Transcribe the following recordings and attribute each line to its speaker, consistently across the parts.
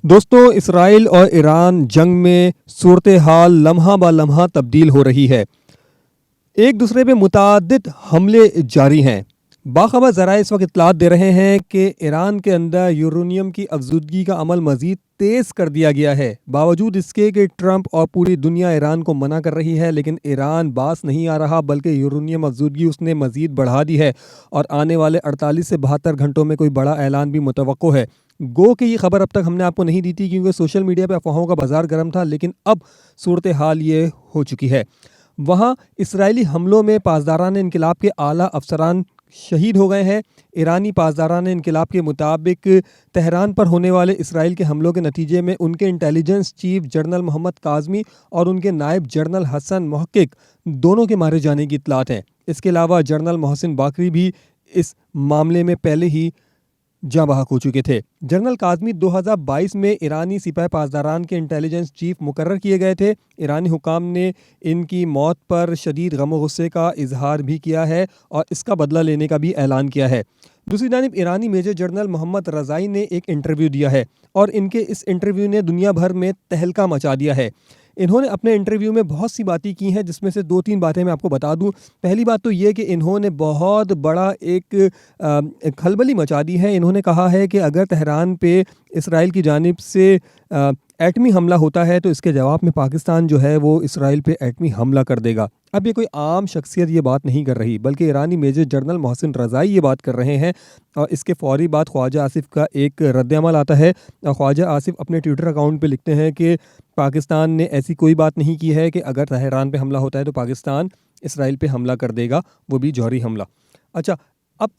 Speaker 1: دوستوں، اسرائیل اور ایران جنگ میں صورتحال لمحہ بہ لمحہ تبدیل ہو رہی ہے۔ ایک دوسرے پہ متعدد حملے جاری ہیں۔ باخبر ذرائع اس وقت اطلاعات دے رہے ہیں کہ ایران کے اندر یورینیم کی افزودگی کا عمل مزید تیز کر دیا گیا ہے۔ باوجود اس کے کہ ٹرمپ اور پوری دنیا ایران کو منع کر رہی ہے، لیکن ایران باز نہیں آ رہا، بلکہ یورینیم افزودگی اس نے مزید بڑھا دی ہے اور آنے والے 48 سے 72 گھنٹوں میں کوئی بڑا اعلان بھی متوقع ہے۔ گو کہ یہ خبر اب تک ہم نے آپ کو نہیں دی تھی کیونکہ سوشل میڈیا پہ افواہوں کا بازار گرم تھا، لیکن اب صورتحال یہ ہو چکی ہے۔ وہاں اسرائیلی حملوں میں پاسداران انقلاب کے اعلیٰ افسران شہید ہو گئے ہیں۔ ایرانی پاسداران انقلاب کے مطابق تہران پر ہونے والے اسرائیل کے حملوں کے نتیجے میں ان کے انٹیلیجنس چیف جنرل محمد کاظمی اور ان کے نائب جنرل حسن محقق دونوں کے مارے جانے کی اطلاعات ہیں۔ اس کے علاوہ جنرل محسن باقری بھی اس معاملے میں پہلے ہی جاں بحق ہو چکے تھے۔ جنرل کاظمی 2022 میں ایرانی سپاہ پاسداران کے انٹیلیجنس چیف مقرر کیے گئے تھے۔ ایرانی حکام نے ان کی موت پر شدید غم و غصے کا اظہار بھی کیا ہے اور اس کا بدلہ لینے کا بھی اعلان کیا ہے۔ دوسری جانب ایرانی میجر جنرل محمد رضائی نے ایک انٹرویو دیا ہے اور ان کے اس انٹرویو نے دنیا بھر میں تہلکہ مچا دیا ہے۔ انہوں نے اپنے انٹرویو میں بہت سی باتیں کی ہیں، جس میں سے 2-3 باتیں میں آپ کو بتا دوں۔ پہلی بات تو یہ کہ انہوں نے بہت بڑا ایک کھلبلی مچا دی ہے۔ انہوں نے کہا ہے کہ اگر تہران پہ اسرائیل کی جانب سے ایٹمی حملہ ہوتا ہے تو اس کے جواب میں پاکستان جو ہے وہ اسرائیل پہ ایٹمی حملہ کر دے گا۔ اب یہ کوئی عام شخصیت یہ بات نہیں کر رہی، بلکہ ایرانی میجر جنرل محسن رضائی یہ بات کر رہے ہیں، اور اس کے فوری بعد خواجہ آصف کا ایک رد عمل آتا ہے۔ خواجہ آصف اپنے ٹویٹر اکاؤنٹ پہ لکھتے ہیں کہ پاکستان نے ایسی کوئی بات نہیں کی ہے کہ اگر تہران پہ حملہ ہوتا ہے تو پاکستان اسرائیل پہ حملہ کر دے گا، وہ بھی جوہری حملہ۔ اچھا، اب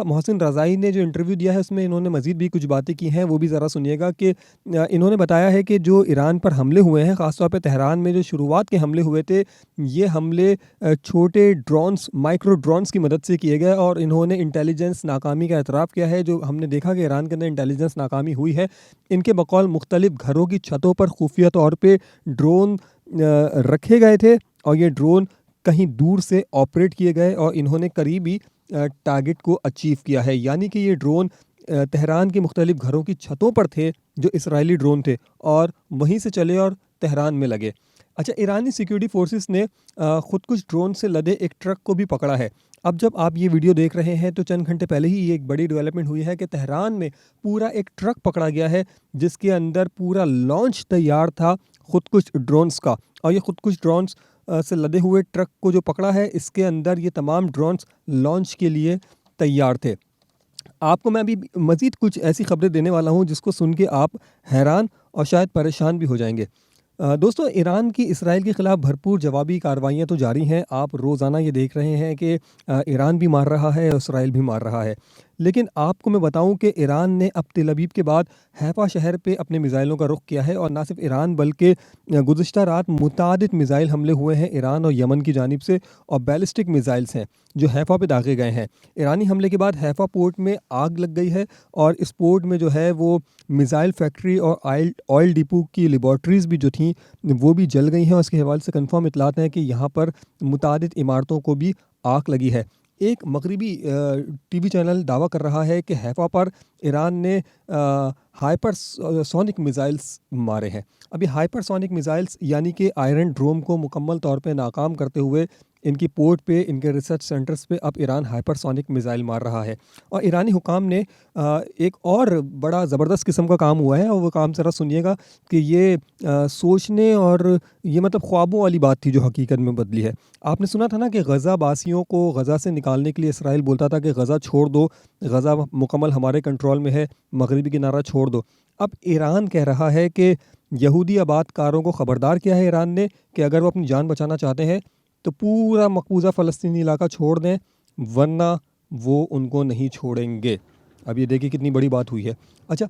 Speaker 1: محسن رضائی نے جو انٹرویو دیا ہے اس میں انہوں نے مزید بھی کچھ باتیں کی ہیں، وہ بھی ذرا سنیے گا کہ انہوں نے بتایا ہے کہ جو ایران پر حملے ہوئے ہیں، خاص طور پہ تہران میں جو شروعات کے حملے ہوئے تھے، یہ حملے چھوٹے ڈرونز، مائکرو ڈرونز کی مدد سے کیے گئے، اور انہوں نے انٹیلیجنس ناکامی کا اعتراف کیا ہے۔ جو ہم نے دیکھا کہ ایران کے اندر انٹیلیجنس ناکامی ہوئی ہے، ان کے بقول مختلف گھروں کی چھتوں پر خفیہ طور پہ ڈرون رکھے گئے تھے اور یہ ڈرون کہیں دور سے آپریٹ کیے گئے اور انہوں نے قریبی ٹارگٹ کو اچیو کیا ہے، یعنی کہ یہ ڈرون تہران کے مختلف گھروں کی چھتوں پر تھے جو اسرائیلی ڈرون تھے اور وہیں سے چلے اور تہران میں لگے۔ اچھا، ایرانی سیکیورٹی فورسز نے خود کچھ ڈرون سے لدے ایک ٹرک کو بھی پکڑا ہے۔ اب جب آپ یہ ویڈیو دیکھ رہے ہیں تو چند گھنٹے پہلے ہی یہ ایک بڑی ڈیولپمنٹ ہوئی ہے کہ تہران میں پورا ایک ٹرک پکڑا گیا ہے جس کے اندر پورا لانچ تیار تھا خود کچھ ڈرونز کا، اور یہ خود کچھ ڈرونز سے لدے ہوئے ٹرک کو جو پکڑا ہے، اس کے اندر یہ تمام ڈرونز لانچ کے لیے تیار تھے۔ آپ کو میں ابھی مزید کچھ ایسی خبریں دینے والا ہوں جس کو سن کے آپ حیران اور شاید پریشان بھی ہو جائیں گے۔ دوستو، ایران کی اسرائیل کے خلاف بھرپور جوابی کارروائیاں تو جاری ہیں۔ آپ روزانہ یہ دیکھ رہے ہیں کہ ایران بھی مار رہا ہے اور اسرائیل بھی مار رہا ہے، لیکن آپ کو میں بتاؤں کہ ایران نے اب تل ابیب کے بعد حیفا شہر پہ اپنے میزائلوں کا رخ کیا ہے، اور نہ صرف ایران بلکہ گزشتہ رات متعدد میزائل حملے ہوئے ہیں ایران اور یمن کی جانب سے، اور بیلسٹک میزائلز ہیں جو حیفا پہ داغے گئے ہیں۔ ایرانی حملے کے بعد حیفا پورٹ میں آگ لگ گئی ہے، اور اس پورٹ میں جو ہے وہ میزائل فیکٹری اور آئل ڈپو کی لیبارٹریز بھی جو تھیں وہ بھی جل گئی ہیں، اور اس کے حوالے سے کنفرم اطلاعات ہیں کہ یہاں پر متعدد عمارتوں کو بھی آگ لگی ہے۔ ایک مغربی ٹی وی چینل دعویٰ کر رہا ہے کہ حیفا پر ایران نے ہائپر سونک میزائلز مارے ہیں۔ ابھی ہائپر سونک میزائلز یعنی کہ آئرن ڈروم کو مکمل طور پہ ناکام کرتے ہوئے ان کی پورٹ پہ، ان کے ریسرچ سینٹرز پہ اب ایران ہائپر سونک میزائل مار رہا ہے۔ اور ایرانی حکام نے ایک اور بڑا زبردست قسم کا کام ہوا ہے، اور وہ کام ذرا سنیے گا کہ یہ سوچنے اور یہ مطلب خوابوں والی بات تھی جو حقیقت میں بدلی ہے۔ آپ نے سنا تھا نا کہ غزہ باسیوں کو غزہ سے نکالنے کے لیے اسرائیل بولتا تھا کہ غزہ چھوڑ دو، غزہ مکمل ہمارے کنٹرول میں ہے، مغربی کنارہ چھوڑ دو۔ اب ایران کہہ رہا ہے کہ یہودی آباد کاروں کو خبردار کیا ہے ایران نے کہ اگر وہ اپنی جان بچانا چاہتے ہیں تو پورا مقبوضہ فلسطینی علاقہ چھوڑ دیں، ورنہ وہ ان کو نہیں چھوڑیں گے۔ اب یہ دیکھیں کتنی بڑی بات ہوئی ہے۔ اچھا،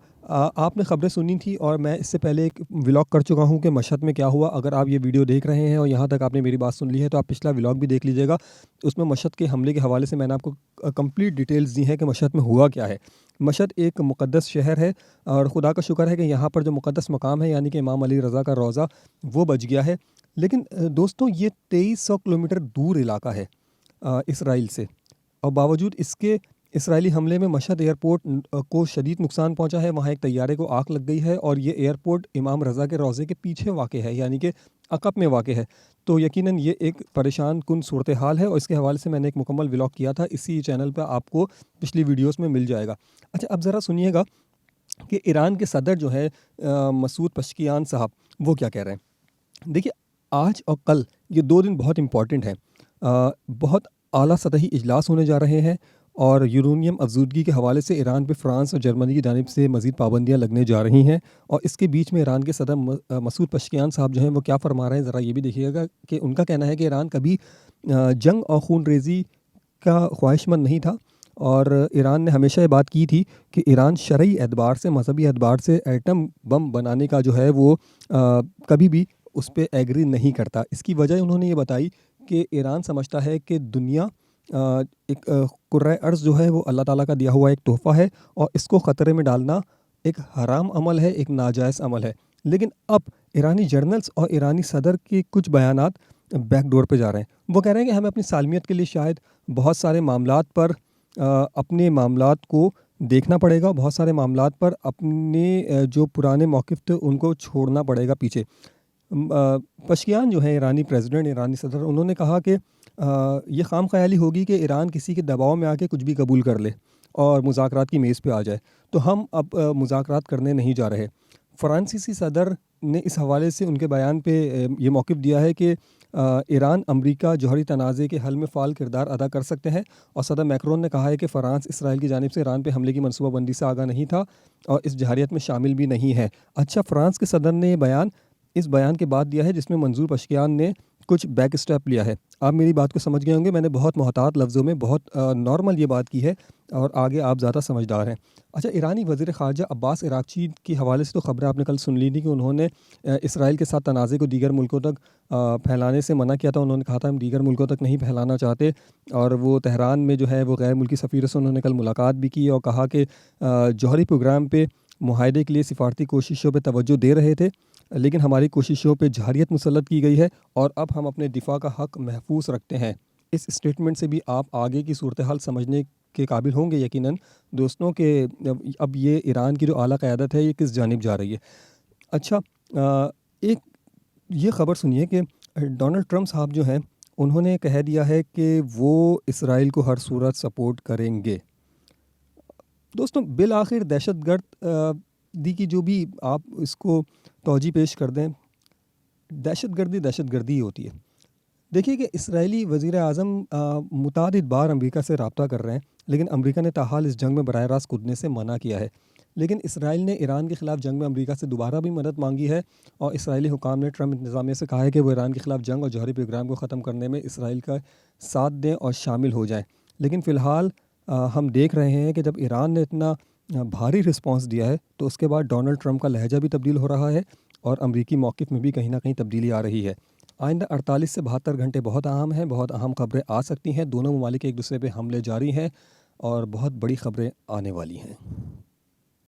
Speaker 1: آپ نے خبریں سنی تھی اور میں اس سے پہلے ایک ولاگ کر چکا ہوں کہ مشہد میں کیا ہوا۔ اگر آپ یہ ویڈیو دیکھ رہے ہیں اور یہاں تک آپ نے میری بات سن لی ہے تو آپ پچھلا ولاگ بھی دیکھ لیجیے گا۔ اس میں مشہد کے حملے کے حوالے سے میں نے آپ کو کمپلیٹ ڈیٹیلز دی ہیں کہ مشہد میں ہوا کیا ہے۔ مشہد ایک مقدس شہر ہے اور خدا کا شکر ہے کہ یہاں پر جو مقدس مقام ہے یعنی کہ امام علی رضا کا روضہ وہ بچ گیا ہے، لیکن دوستوں یہ 2300 کلومیٹر دور علاقہ ہے اسرائیل سے، اور باوجود اس کے اسرائیلی حملے میں مشہد ایئرپورٹ کو شدید نقصان پہنچا ہے، وہاں ایک طیارے کو آگ لگ گئی ہے اور یہ ایئرپورٹ امام رضا کے روضے کے پیچھے واقع ہے، یعنی کہ عقب میں واقع ہے۔ تو یقیناً یہ ایک پریشان کن صورتحال ہے اور اس کے حوالے سے میں نے ایک مکمل ولاگ کیا تھا، اسی چینل پہ آپ کو پچھلی ویڈیوز میں مل جائے گا۔ اچھا، اب ذرا سنیے گا کہ ایران کے صدر جو ہے مسعود پشکیان صاحب، وہ کیا کہہ رہے ہیں۔ دیکھیے، آج اور کل یہ 2 دن بہت امپورٹنٹ ہیں، بہت اعلیٰ سطحی اجلاس ہونے جا رہے ہیں اور یورینیم افزودگی کے حوالے سے ایران پہ فرانس اور جرمنی کی جانب سے مزید پابندیاں لگنے جا رہی ہیں، اور اس کے بیچ میں ایران کے صدر مسعود پشکیان صاحب جو ہیں وہ کیا فرما رہے ہیں، ذرا یہ بھی دیکھیے گا کہ ان کا کہنا ہے کہ ایران کبھی جنگ اور خون ریزی کا خواہش مند نہیں تھا، اور ایران نے ہمیشہ یہ بات کی تھی کہ ایران شرعی اعتبار سے، مذہبی اعتبار سے ایٹم بم بنانے کا جو ہے وہ کبھی بھی اس پہ ایگری نہیں کرتا۔ اس کی وجہ انہوں نے یہ بتائی کہ ایران سمجھتا ہے کہ دنیا ایک کرۂ ارض جو ہے وہ اللہ تعالیٰ کا دیا ہوا ایک تحفہ ہے، اور اس کو خطرے میں ڈالنا ایک حرام عمل ہے، ایک ناجائز عمل ہے۔ لیکن اب ایرانی جرنلز اور ایرانی صدر کے کچھ بیانات بیک ڈور پہ جا رہے ہیں۔ وہ کہہ رہے ہیں کہ ہمیں اپنی سالمیت کے لیے شاید بہت سارے معاملات پر اپنے معاملات کو دیکھنا پڑے گا، بہت سارے معاملات پر اپنے جو پرانے موقف تھے ان کو چھوڑنا پڑے گا پیچھے۔ پشکیان جو ہے ایرانی پریزیڈنٹ، ایرانی صدر، انہوں نے کہا کہ یہ خام خیالی ہوگی کہ ایران کسی کے دباؤ میں آ کے کچھ بھی قبول کر لے اور مذاکرات کی میز پہ آ جائے، تو ہم اب مذاکرات کرنے نہیں جا رہے۔ فرانسیسی صدر نے اس حوالے سے ان کے بیان پہ یہ موقف دیا ہے کہ ایران امریکہ جوہری تنازع کے حل میں فعال کردار ادا کر سکتے ہیں، اور صدر میکرون نے کہا ہے کہ فرانس اسرائیل کی جانب سے ایران پہ حملے کی منصوبہ بندی سے آگاہ نہیں تھا اور اس جہریت میں شامل بھی نہیں ہے۔ اچھا، فرانس کے صدر نے یہ اس بیان کے بعد دیا ہے جس میں منظور پشکیان نے کچھ بیک اسٹیپ لیا ہے۔ آپ میری بات کو سمجھ گئے ہوں گے، میں نے بہت محتاط لفظوں میں بہت نارمل یہ بات کی ہے، اور آگے آپ زیادہ سمجھدار ہیں۔ اچھا، ایرانی وزیر خارجہ عباس عراقچی کے حوالے سے تو خبریں آپ نے کل سن لی تھی کہ انہوں نے اسرائیل کے ساتھ تنازع کو دیگر ملکوں تک پھیلانے سے منع کیا تھا۔ انہوں نے کہا تھا ہم دیگر ملکوں تک نہیں پھیلانا چاہتے، اور وہ تہران میں جو ہے وہ غیر ملکی سفیر سے انہوں نے کل ملاقات بھی کی اور کہا کہ جوہری پروگرام پہ معاہدے کے لیے سفارتی کوششوں پہ توجہ دے رہے تھے، لیکن ہماری کوششوں پہ جارحیت مسلط کی گئی ہے اور اب ہم اپنے دفاع کا حق محفوظ رکھتے ہیں۔ اس اسٹیٹمنٹ سے بھی آپ آگے کی صورتحال سمجھنے کے قابل ہوں گے یقیناً دوستوں کہ اب یہ ایران کی جو اعلیٰ قیادت ہے یہ کس جانب جا رہی ہے۔ اچھا، ایک یہ خبر سنیے کہ ڈونلڈ ٹرمپ صاحب جو ہیں انہوں نے کہہ دیا ہے کہ وہ اسرائیل کو ہر صورت سپورٹ کریں گے۔ دوستوں، بالآخر دہشت گردی کی جو بھی آپ اس کو توجہ پیش کر دیں، دہشت گردی ہی ہوتی ہے۔ دیکھیے کہ اسرائیلی وزیر اعظم متعدد بار امریکہ سے رابطہ کر رہے ہیں، لیکن امریکہ نے تاحال اس جنگ میں براہ راست کودنے سے منع کیا ہے۔ لیکن اسرائیل نے ایران کے خلاف جنگ میں امریکہ سے دوبارہ بھی مدد مانگی ہے، اور اسرائیلی حکام نے ٹرمپ انتظامیہ سے کہا ہے کہ وہ ایران کے خلاف جنگ اور جوہری پروگرام کو ختم کرنے میں اسرائیل کا ساتھ دیں اور شامل ہو جائیں۔ لیکن فی الحال ہم دیکھ رہے ہیں کہ جب ایران نے اتنا بھاری رسپانس دیا ہے تو اس کے بعد ڈونلڈ ٹرمپ کا لہجہ بھی تبدیل ہو رہا ہے اور امریکی موقف میں بھی کہیں نہ کہیں تبدیلی آ رہی ہے۔ آئندہ 48 سے 72 گھنٹے بہت اہم ہیں، بہت اہم خبریں آ سکتی ہیں، دونوں ممالک ایک دوسرے پہ حملے جاری ہیں اور بہت بڑی خبریں آنے والی ہیں۔